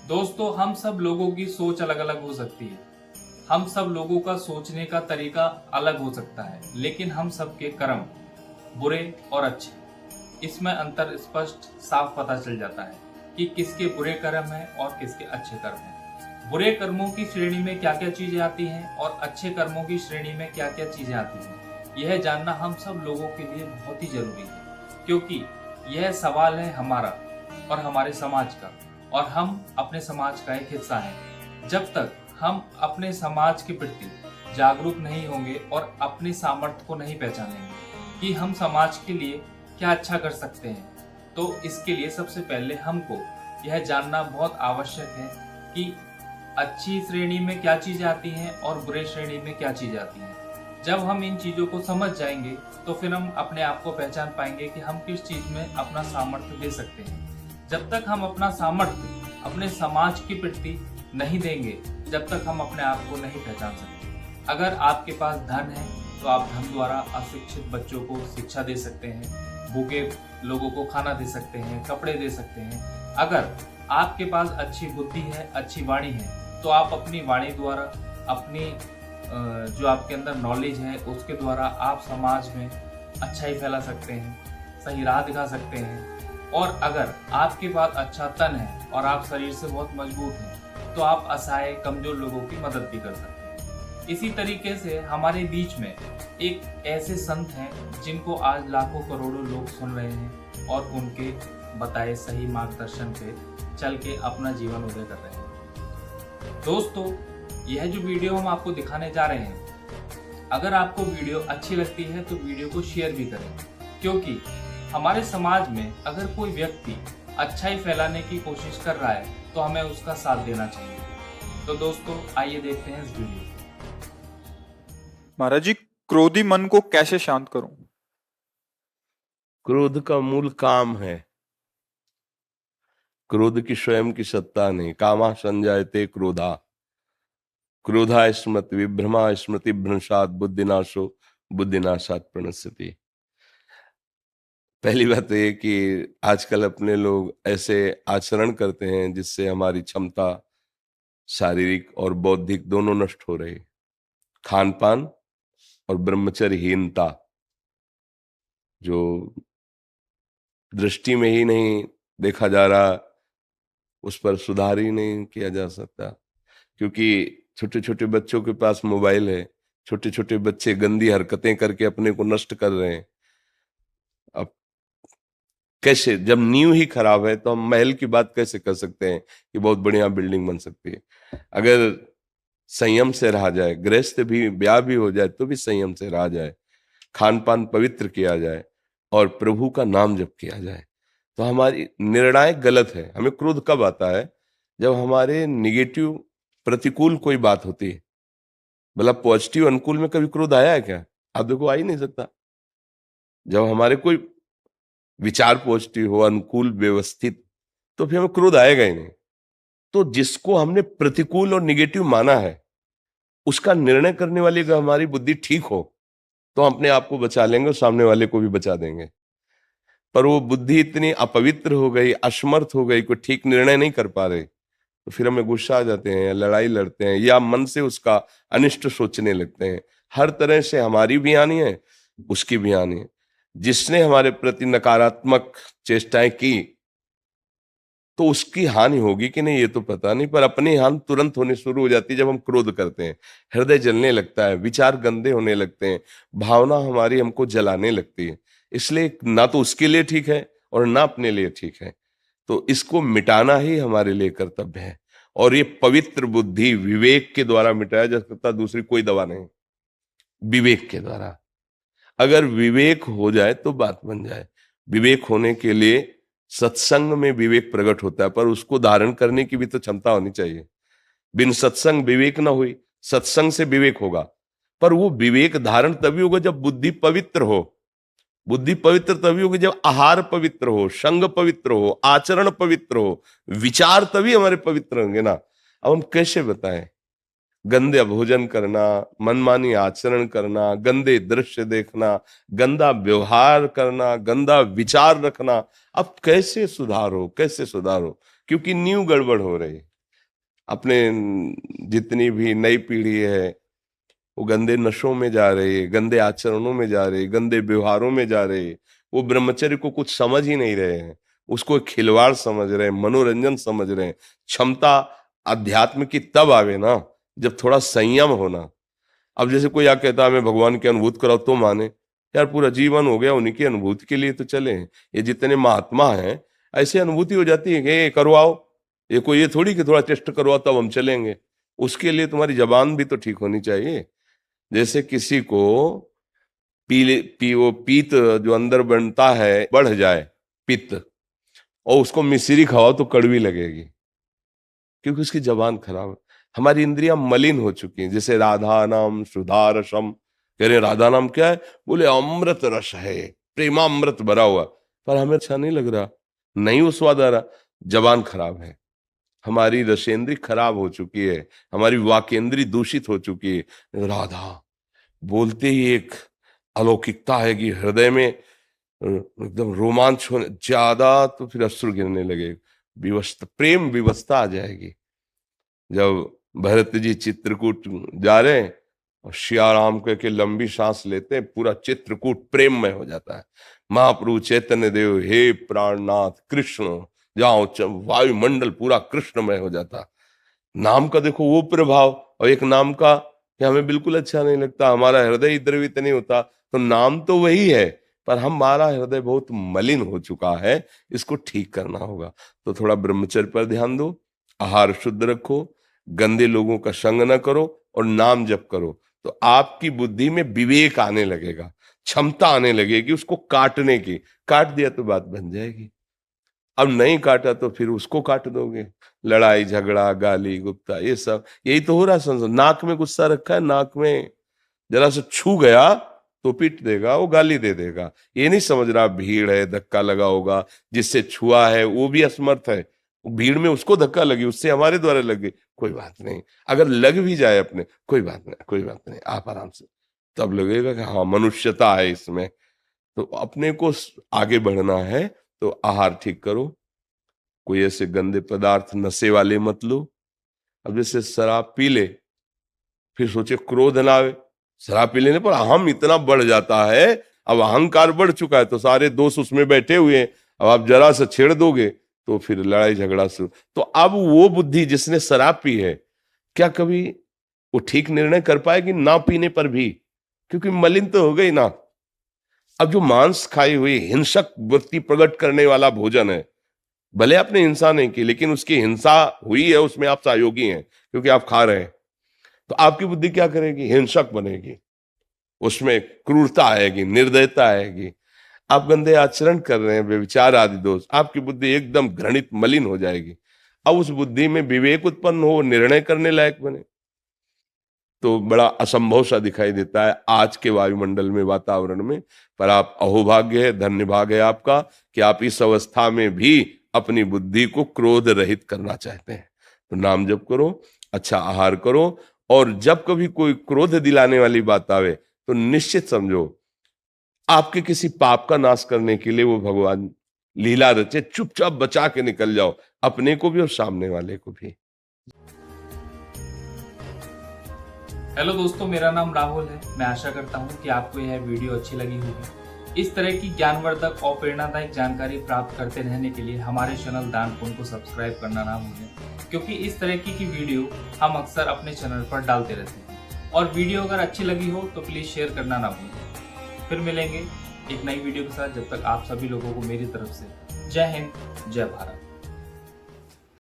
दोस्तों, हम सब लोगों की सोच अलग अलग हो सकती है। हम सब लोगों का सोचने का तरीका अलग हो सकता है, लेकिन हम सबके कर्म बुरे और अच्छे, इसमें अंतर स्पष्ट साफ पता चल जाता है कि किसके बुरे कर्म हैं और किसके अच्छे कर्म हैं। बुरे कर्मों की श्रेणी में क्या क्या चीजें आती हैं और अच्छे कर्मों की श्रेणी में क्या क्या चीजें आती हैं, यह जानना हम सब लोगों के लिए बहुत ही जरूरी है, क्योंकि यह सवाल है हमारा और हमारे समाज का, और हम अपने समाज का एक हिस्सा हैं। जब तक हम अपने समाज के प्रति जागरूक नहीं होंगे और अपने सामर्थ्य को नहीं पहचानेंगे कि हम समाज के लिए क्या अच्छा कर सकते हैं, तो इसके लिए सबसे पहले हमको यह जानना बहुत आवश्यक है कि अच्छी श्रेणी में क्या चीजें आती हैं और बुरे श्रेणी में क्या चीजें आती हैं। जब हम इन चीजों को समझ जाएंगे तो फिर हम अपने आप को पहचान पाएंगे कि हम किस चीज में अपना सामर्थ्य दे सकते हैं। जब तक हम अपना सामर्थ्य अपने समाज के प्रति नहीं देंगे, जब तक हम अपने आप को नहीं पहचान सकते। अगर आपके पास धन है तो आप धन द्वारा अशिक्षित बच्चों को शिक्षा दे सकते हैं, भूखे लोगों को खाना दे सकते हैं, कपड़े दे सकते हैं। अगर आपके पास अच्छी बुद्धि है, अच्छी वाणी है, तो आप अपनी वाणी द्वारा, अपनी जो आपके अंदर नॉलेज है उसके द्वारा आप समाज में अच्छाई फैला सकते हैं, सही राह दिखा सकते हैं। और अगर आपके पास अच्छा तन है और आप शरीर से बहुत मजबूत हैं, तो आप असहाय कमजोर लोगों की मदद भी कर सकते हैं। इसी तरीके से हमारे बीच में एक ऐसे संत हैं जिनको आज लाखों करोड़ों लोग सुन रहे हैं और उनके बताए सही मार्गदर्शन पे चल के अपना जीवन उदय कर रहे हैं। दोस्तों, यह जो वीडियो हम आपको दिखाने जा रहे हैं, अगर आपको वीडियो अच्छी लगती है तो वीडियो को शेयर भी करें, क्योंकि हमारे समाज में अगर कोई व्यक्ति अच्छाई फैलाने की कोशिश कर रहा है तो हमें उसका साथ देना चाहिए। तो दोस्तों, आइए देखते हैं इस वीडियो को। महाराज जी, क्रोधी मन को कैसे शांत करूं? क्रोध का मूल काम है। क्रोध की स्वयं की सत्ता नहीं। कामा संजायते क्रोधा, क्रोधा स्मृति विभ्रमा स्मृति भ्रंशात बुद्धिनाशो बुद्धिनाशात प्रणश्यति। पहली बात तो ये कि आजकल अपने लोग ऐसे आचरण करते हैं जिससे हमारी क्षमता शारीरिक और बौद्धिक दोनों नष्ट हो रही। खान पान और ब्रह्मचर्यहीनता, जो दृष्टि में ही नहीं देखा जा रहा, उस पर सुधार ही नहीं किया जा सकता। क्योंकि छोटे छोटे बच्चों के पास मोबाइल है, छोटे छोटे बच्चे गंदी हरकतें करके अपने को नष्ट कर रहे हैं। अब कैसे, जब नींव ही खराब है तो हम महल की बात कैसे कर सकते हैं कि बहुत बढ़िया बिल्डिंग बन सकती है। अगर संयम से रहा जाए, गृहस्थ भी ब्याह भी हो जाए तो भी संयम से रहा जाए, खान पान पवित्र किया जाए और प्रभु का नाम जप किया जाए, तो हमारी निर्णायक गलत है। हमें क्रोध कब आता है? जब हमारे निगेटिव प्रतिकूल कोई बात होती है। मतलब पॉजिटिव अनुकूल में कभी क्रोध आया है क्या? आप देखो, आ ही नहीं सकता। जब हमारे कोई विचार पॉजिटिव हो, अनुकूल, व्यवस्थित, तो फिर हमें क्रोध आएगा ही नहीं। तो जिसको हमने प्रतिकूल और निगेटिव माना है, उसका निर्णय करने वाली अगर हमारी बुद्धि ठीक हो तो हम अपने आप को बचा लेंगे और सामने वाले को भी बचा देंगे। पर वो बुद्धि इतनी अपवित्र हो गई, असमर्थ हो गई, कोई ठीक निर्णय नहीं कर पा रहे, तो फिर हमें गुस्सा आ जाते हैं, लड़ाई लड़ते हैं, या मन से उसका अनिष्ट सोचने लगते हैं। हर तरह से हमारी भी हानि है, उसकी भी हानि है। जिसने हमारे प्रति नकारात्मक चेष्टाएं की तो उसकी हानि होगी कि नहीं ये तो पता नहीं, पर अपनी हानि तुरंत होने शुरू हो जाती है जब हम क्रोध करते हैं। हृदय जलने लगता है, विचार गंदे होने लगते हैं, भावना हमारी हमको जलाने लगती है। इसलिए ना तो उसके लिए ठीक है और ना अपने लिए ठीक है। तो इसको मिटाना ही हमारे लिए कर्तव्य है, और ये पवित्र बुद्धि विवेक के द्वारा मिटाया जा सकता, दूसरी कोई दवा नहीं। विवेक के द्वारा अगर विवेक हो जाए तो बात बन जाए। विवेक होने के लिए सत्संग में विवेक प्रकट होता है, पर उसको धारण करने की भी तो क्षमता होनी चाहिए। बिन सत्संग विवेक ना हुई, सत्संग से विवेक होगा, पर वो विवेक धारण तभी होगा जब बुद्धि पवित्र हो। बुद्धि पवित्र तभी होगी जब आहार पवित्र हो, संग पवित्र हो, आचरण पवित्र हो, विचार तभी हमारे पवित्र होंगे ना। अब हम कैसे बताएं? गंदे भोजन करना, मनमानी आचरण करना, गंदे दृश्य देखना, गंदा व्यवहार करना, गंदा विचार रखना, अब कैसे सुधार हो, कैसे सुधार हो? क्योंकि नींव गड़बड़ हो रही है। अपने जितनी भी नई पीढ़ी है वो गंदे नशों में जा रहे, गंदे आचरणों में जा रहे, गंदे व्यवहारों में जा रहे। वो ब्रह्मचर्य को कुछ समझ ही नहीं रहे हैं, उसको एक खिलवाड़ समझ रहे हैं, मनोरंजन समझ रहे हैं। क्षमता अध्यात्म की तब आवे ना जब थोड़ा संयम होना। अब जैसे कोई क्या कहता है मैं भगवान की अनुभूति कराओ तो माने, यार पूरा जीवन हो गया उन्हीं की अनुभूति के लिए तो चले। ये जितने महात्मा हैं ऐसी अनुभूति हो जाती है कि ये करवाओ, ये कोई ये थोड़ी कि थोड़ा टेस्ट करवाओ तब हम चलेंगे। उसके लिए तुम्हारी जबान भी तो ठीक होनी चाहिए। जैसे किसी को वो पीत जो अंदर बनता है बढ़ जाए पित्त, और उसको मिश्री खाओ तो कड़वी लगेगी क्योंकि उसकी जबान खराब है। हमारी इंद्रियां मलिन हो चुकी हैं। जैसे राधा नाम सुधा रसम, कह रहे राधा नाम क्या है, बोले अमृत रस है, प्रेमामृत भरा हुआ, पर हमें अच्छा नहीं लग रहा, नहीं वो स्वाद आ रहा, जबान खराब है। हमारी रसेंद्री खराब हो चुकी है, हमारी वाकेंद्री दूषित हो चुकी है। राधा बोलते ही एक अलौकिकता है कि हृदय में एकदम रोमांच होने, ज्यादा तो फिर अश्रु गिरने लगे, विवस्था प्रेम विवस्था आ जाएगी। जब भरत जी चित्रकूट जा रहे हैं और सियाराम के लंबी सांस लेते हैं, पूरा चित्रकूट प्रेममय हो जाता है। महाप्रभु चैतन्य देव हे प्राणनाथ कृष्ण, जाओ वायुमंडल पूरा कृष्णमय हो जाता। नाम का देखो वो प्रभाव, और एक नाम का कि हमें बिल्कुल अच्छा नहीं लगता, हमारा हृदय द्रवित नहीं होता, तो नाम तो वही है पर हमारा हृदय बहुत मलिन हो चुका है, इसको ठीक करना होगा। तो थोड़ा ब्रह्मचर्य पर ध्यान दो, आहार शुद्ध रखो, गंदे लोगों का संग न करो और नाम जप करो, तो आपकी बुद्धि में विवेक आने लगेगा, क्षमता आने लगेगी उसको काटने की। काट दिया तो बात बन जाएगी, अब नहीं काटा तो फिर उसको काट दोगे। लड़ाई झगड़ा गाली गुप्ता ये सब यही तो हो रहा है संसार। नाक में गुस्सा रखा है, नाक में जरा से छू गया तो पीट देगा, वो गाली दे देगा। ये नहीं समझ रहा भीड़ है, धक्का लगा होगा, जिससे छुआ है वो भी असमर्थ है, भीड़ में उसको धक्का लगी, उससे हमारे द्वारा लगे, कोई बात नहीं। अगर लग भी जाए अपने, कोई बात नहीं, कोई बात नहीं, आप आराम से, तब लगेगा कि हाँ मनुष्यता है इसमें। तो अपने को आगे बढ़ना है तो आहार ठीक करो, कोई ऐसे गंदे पदार्थ नशे वाले मत लो। अब जैसे शराब पी ले फिर सोचे क्रोध ना आवे, शराब पी लेने पर अहम इतना बढ़ जाता है, अब अहंकार बढ़ चुका है तो सारे दोस्त उसमें बैठे हुए हैं, अब आप जरा से छेड़ दोगे तो फिर लड़ाई झगड़ा शुरू। तो अब वो बुद्धि जिसने शराब पी है, क्या कभी वो ठीक निर्णय कर पाएगी ना पीने पर भी? क्योंकि मलिन तो हो गई ना। अब जो मांस खाई हुई हिंसक वृत्ति प्रकट करने वाला भोजन है, भले आपने हिंसा नहीं की लेकिन उसकी हिंसा हुई है, उसमें आप सहयोगी हैं क्योंकि आप खा रहे हैं, तो आपकी बुद्धि क्या करेगी? हिंसक बनेगी, उसमें क्रूरता आएगी, निर्दयता आएगी। आप गंदे आचरण कर रहे हैं, व्यभिचार आदि दोष, आपकी बुद्धि एकदम घृणित मलिन हो जाएगी। अब उस बुद्धि में विवेक उत्पन्न हो, निर्णय करने लायक बने, तो बड़ा असंभव सा दिखाई देता है आज के वायुमंडल में, वातावरण में। पर आप अहोभाग्य है, धन्य भाग है आपका कि आप इस अवस्था में भी अपनी बुद्धि को क्रोध रहित करना चाहते हैं। तो नाम जप करो, अच्छा आहार करो, और जब कभी कोई क्रोध दिलाने वाली बात आवे तो निश्चित समझो आपके किसी पाप का नाश करने के लिए वो भगवान लीला रचे, चुपचाप बचा के निकल जाओ, अपने को भी और सामने वाले को भी। हेलो दोस्तों, मेरा नाम राहुल है। मैं आशा करता हूँ कि आपको यह वीडियो अच्छी लगी होगी। इस तरह की ज्ञानवर्धक और प्रेरणादायक जानकारी प्राप्त करते रहने के लिए हमारे चैनल दान पुण्य को सब्सक्राइब करना ना भूलें, क्योंकि इस तरह की वीडियो हम अक्सर अपने चैनल पर डालते रहते हैं। और वीडियो अगर अच्छी लगी हो तो प्लीज़ शेयर करना ना भूलें। फिर मिलेंगे एक नई वीडियो के साथ। जब तक आप सभी लोगों को मेरी तरफ से जय हिंद, जय भारत।